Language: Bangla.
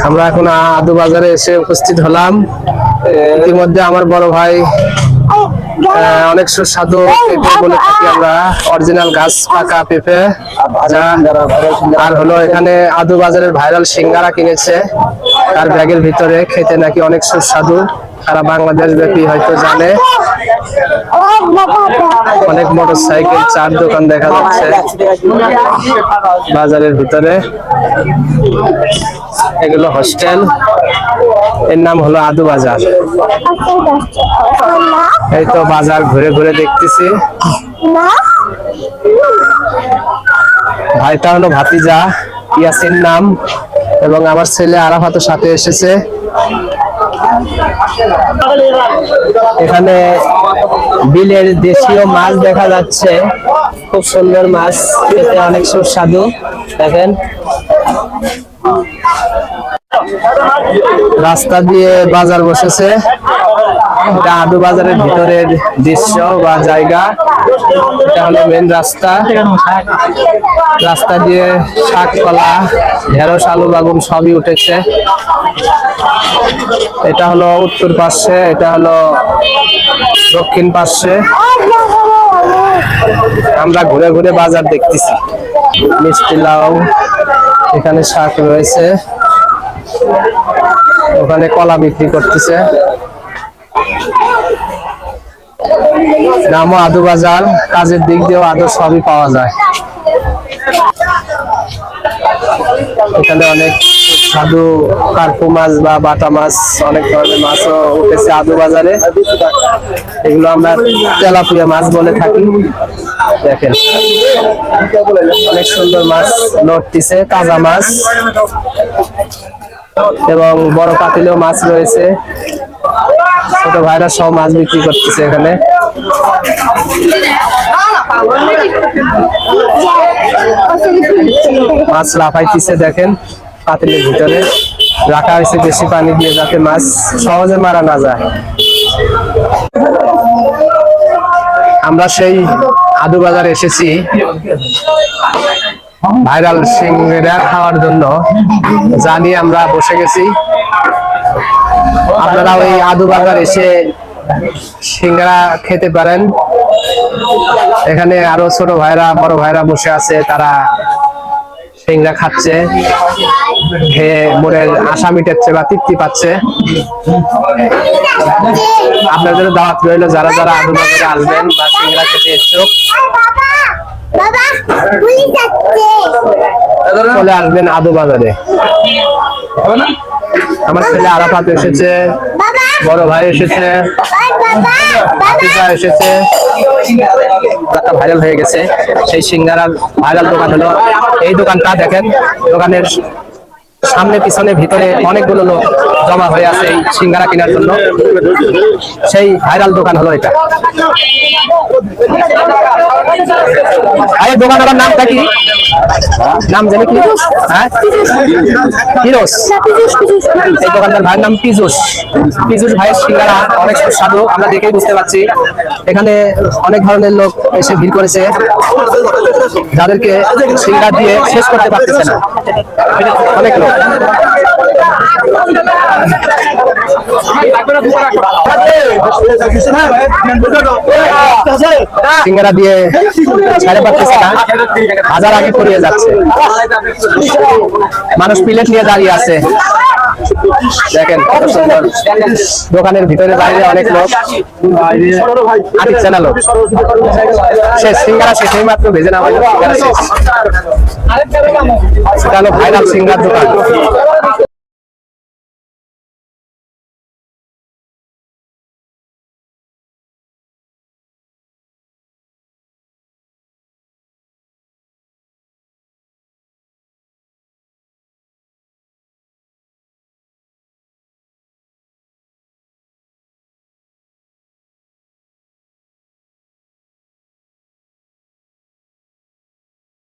আমরা এখন আদু বাজারে এসে উপস্থিত হলাম। ইতিমধ্যে আমার বড় ভাই অনেক সুস্বাদু পেঁপে বলে থাকি আমরা, অরিজিনাল গাছ পাকা পেঁপে। আর হলো এখানে আদু বাজারের ভাইরাল সিঙ্গারা কিনেছে, তার ব্যাগের ভিতরে খেতে নাকি অনেক সুস্বাদু, সারা বাংলাদেশ ব্যাপী হয়তো জানে। অনেক মোটরসাইকেল, চার দোকান দেখা যাচ্ছে বাজারের ভিতরে। এগুলো হোস্টেল, এর নাম হলো আদু বাজার। এই তো বাজার ঘুরে ঘুরে দেখতেছি। ভাইটা হলো ভাতিজা, ইয়াসিন নাম, এবং আমার ছেলে আরাফাতের সাথে এসেছে। এখানে বিলের দেশীয় মাছ দেখা যাচ্ছে, খুব সুন্দর মাছ, খেতে অনেক সুস্বাদু। দেখেন রাস্তা দিয়ে বাজার বসেছে, এটা আদু বাজারের ভিতরের দৃশ্য বা জায়গা। এটা হলো মেন রাস্তা, রাস্তা দিয়ে শাক, কলা, ঢেঁড়স, আলু, বাগুন সবই উঠেছে। এটা হলো উত্তর পাশে, এটা হলো দক্ষিণ পাশে। আমরা ঘুরে ঘুরে বাজার দেখতেছি। মিষ্টি লাউ, এখানে শাক রয়েছে, ওখানে কলা বিক্রি করতেছে। নামও আদু বাজার, কাজের দিক দিয়েও আদু সবই পাওয়া যায়। এখানে অনেক সাধু কার্পু মাছ বা বাটা মাছ, অনেক ধরনের মাছও উঠেছে আদু বাজারে। এগুলো আমরা তেলাপিয়া মাছ বলে থাকি। দেখেন অনেক সুন্দর মাছ লড়তেছে, তাজা মাছ, এবং বড় পাতিলেও মাছ রয়েছে। ছোট ভাইরা সব মাছ বিক্রি করতেছে এখানে। মাছ লাফাইতেছে, দেখেন পাতিলের ভিতরে রাখা হয়েছে বেশি পানি দিয়ে, যাতে মাছ সহজে মারা না যায়। আমরা সেই আদু বাজারে এসেছি ভাইরাল সিঙ্গারা খাওয়ার জন্য, জানি আমরা বসে গেছি। আপনারা ওই আদু বাজার এসে সিঙ্গারা খেতে পারেন। এখানে আরো ছোট ভাইরা, বড় ভাইরা বসে আছে, তারা সিঙ্গারা খাচ্ছে, খেয়ে মনের আশা মিটাচ্ছে বা তৃপ্তি পাচ্ছে। আপনাদের দাওয়াত রইল, যারা যারা আদু বাজারে আসবেন বা সিঙ্গারা খেতে ইচ্ছুক চলে আসবেন আদু বাজারে। আমার ছেলে আরাফাত এসেছে, বড় ভাই এসেছে, এসেছে। ভাইরাল হয়ে গেছে সেই সিঙ্গারার ভাইরাল দোকান হলো এই দোকানটা। দেখেন দোকানের সামনে পিছনে ভিতরে অনেকগুলো লোক জমা হয়ে আছে এই সিঙ্গারা কেনার জন্য। সেই ভাইরাল দোকান হলো এটা। এই দোকানটার নামটা কি? নাম জানি কি? হ্যাঁ, ফিরোজ। এই দোকানদার ভাইয়ের নাম পীযূষ। পীযূষ ভাইয়ের সিঙ্গারা অনেক সুস্বাদু, আমরা দেখেই বুঝতে পারছি। এখানে অনেক ধরনের লোক এসে ভিড় করেছে, যাদেরকে সিঙ্গারা দিয়ে শেষ করতে পারতেছে না অনেক লোক। সিঙ্গারা দিয়ে ছাড়ে পারতেছে না, হাজার আগে পড়িয়ে যাচ্ছে। মানুষ প্লেট নিয়ে দাঁড়িয়ে আছে, দেখেন কত সুন্দর। দোকানের ভিতরে বাইরে অনেক লোক আটিচ্ছে না লোক। শেষ সিঙ্গারা শেষ, এই মাত্র ভেজে না সিঙ্গারা শেষ। সেটা হলো ভাইরাল সিঙ্গার দোকান।